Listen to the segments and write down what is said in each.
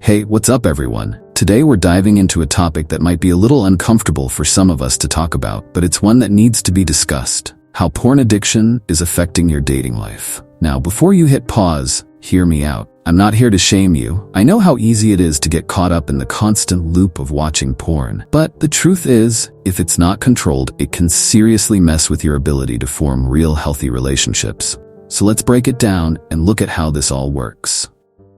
Hey, what's up everyone? Today we're diving into a topic that might be a little uncomfortable for some of us to talk about, but it's one that needs to be discussed. How porn addiction is affecting your dating life. Now, before you hit pause, hear me out. I'm not here to shame you. I know how easy it is to get caught up in the constant loop of watching porn. But the truth is, if it's not controlled, it can seriously mess with your ability to form real healthy relationships. So let's break it down and look at how this all works.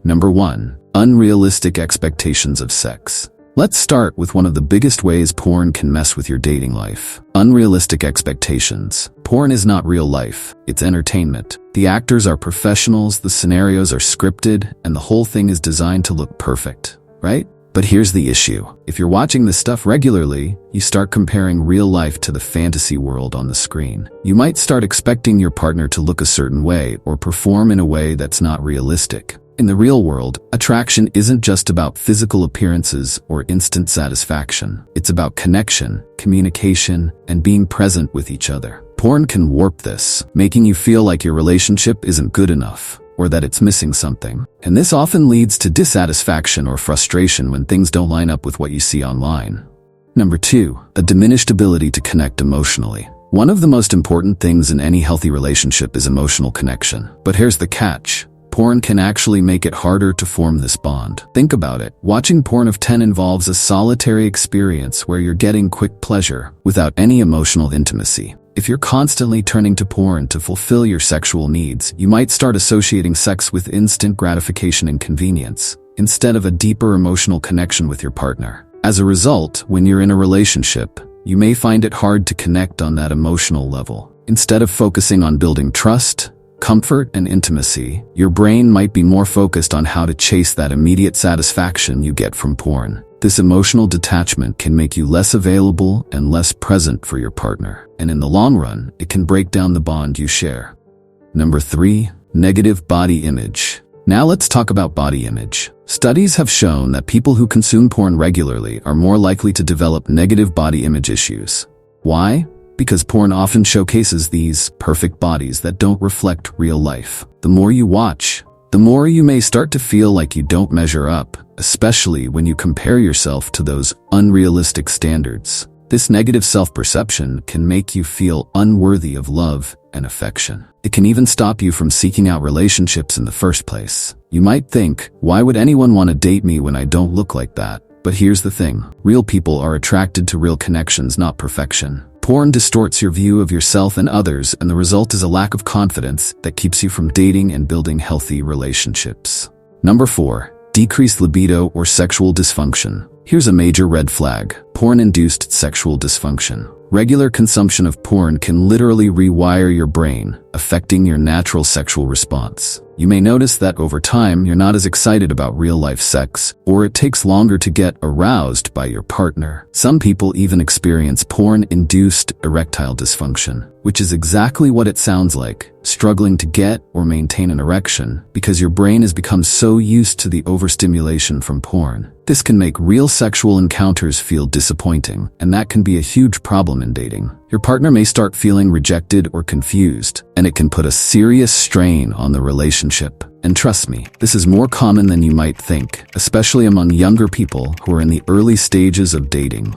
Number 1. Unrealistic expectations of sex. Let's start with one of the biggest ways porn can mess with your dating life. Unrealistic expectations. Porn is not real life, it's entertainment. The actors are professionals, the scenarios are scripted, and the whole thing is designed to look perfect, right? But here's the issue. If you're watching this stuff regularly, you start comparing real life to the fantasy world on the screen. You might start expecting your partner to look a certain way or perform in a way that's not realistic. In the real world, attraction isn't just about physical appearances or instant satisfaction. It's about connection, communication, and being present with each other. Porn can warp this, making you feel like your relationship isn't good enough, or that it's missing something. And this often leads to dissatisfaction or frustration when things don't line up with what you see online. Number 2. A diminished ability to connect emotionally. One of the most important things in any healthy relationship is emotional connection. But here's the catch. Porn can actually make it harder to form this bond. Think about it. Watching porn of 10 involves a solitary experience where you're getting quick pleasure without any emotional intimacy. If you're constantly turning to porn to fulfill your sexual needs, you might start associating sex with instant gratification and convenience, instead of a deeper emotional connection with your partner. As a result, when you're in a relationship, you may find it hard to connect on that emotional level. Instead of focusing on building trust, comfort, and intimacy, your brain might be more focused on how to chase that immediate satisfaction you get from porn. This emotional detachment can make you less available and less present for your partner, and in the long run, it can break down the bond you share. Number 3. Negative body image. Now let's talk about body image. Studies have shown that people who consume porn regularly are more likely to develop negative body image issues. Why? Because porn often showcases these perfect bodies that don't reflect real life. The more you watch, the more you may start to feel like you don't measure up, especially when you compare yourself to those unrealistic standards. This negative self-perception can make you feel unworthy of love and affection. It can even stop you from seeking out relationships in the first place. You might think, why would anyone want to date me when I don't look like that? But here's the thing. Real people are attracted to real connections, not perfection. Porn distorts your view of yourself and others, and the result is a lack of confidence that keeps you from dating and building healthy relationships. Number 4. Decreased libido or sexual dysfunction. Here's a major red flag. Porn-induced sexual dysfunction. Regular consumption of porn can literally rewire your brain, affecting your natural sexual response. You may notice that over time, you're not as excited about real-life sex, or it takes longer to get aroused by your partner. Some people even experience porn-induced erectile dysfunction, which is exactly what it sounds like, struggling to get or maintain an erection because your brain has become so used to the overstimulation from porn. This can make real sexual encounters feel disappointing, and that can be a huge problem in dating. Your partner may start feeling rejected or confused, and it can put a serious strain on the relationship. And trust me, this is more common than you might think, especially among younger people who are in the early stages of dating.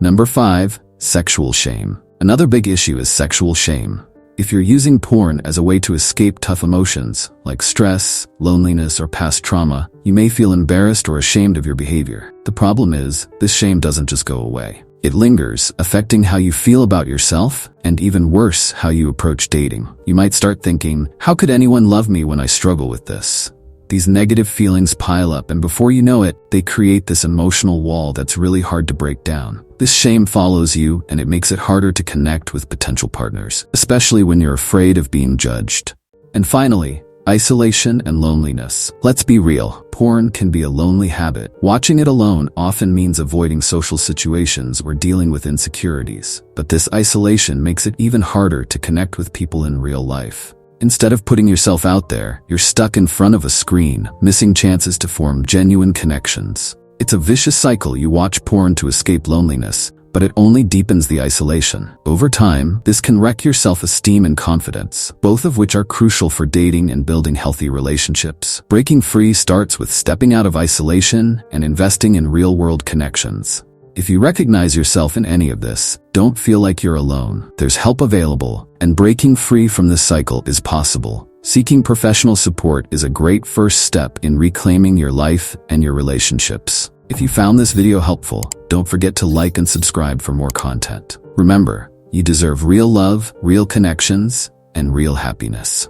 Number 5. Sexual shame. Another big issue is sexual shame. If you're using porn as a way to escape tough emotions, like stress, loneliness, or past trauma, you may feel embarrassed or ashamed of your behavior. The problem is, this shame doesn't just go away. It lingers, affecting how you feel about yourself, and even worse, how you approach dating. You might start thinking, how could anyone love me when I struggle with this? These negative feelings pile up, and before you know it, they create this emotional wall that's really hard to break down. This shame follows you, and it makes it harder to connect with potential partners, especially when you're afraid of being judged. And finally, isolation and loneliness. Let's be real, porn can be a lonely habit. Watching it alone often means avoiding social situations or dealing with insecurities. But this isolation makes it even harder to connect with people in real life. Instead of putting yourself out there, you're stuck in front of a screen, missing chances to form genuine connections. It's a vicious cycle. You watch porn to escape loneliness, but it only deepens the isolation. Over time, this can wreck your self-esteem and confidence, both of which are crucial for dating and building healthy relationships. Breaking free starts with stepping out of isolation and investing in real-world connections. If you recognize yourself in any of this, don't feel like you're alone. There's help available, and breaking free from this cycle is possible. Seeking professional support is a great first step in reclaiming your life and your relationships. If you found this video helpful, don't forget to like and subscribe for more content. Remember, you deserve real love, real connections, and real happiness.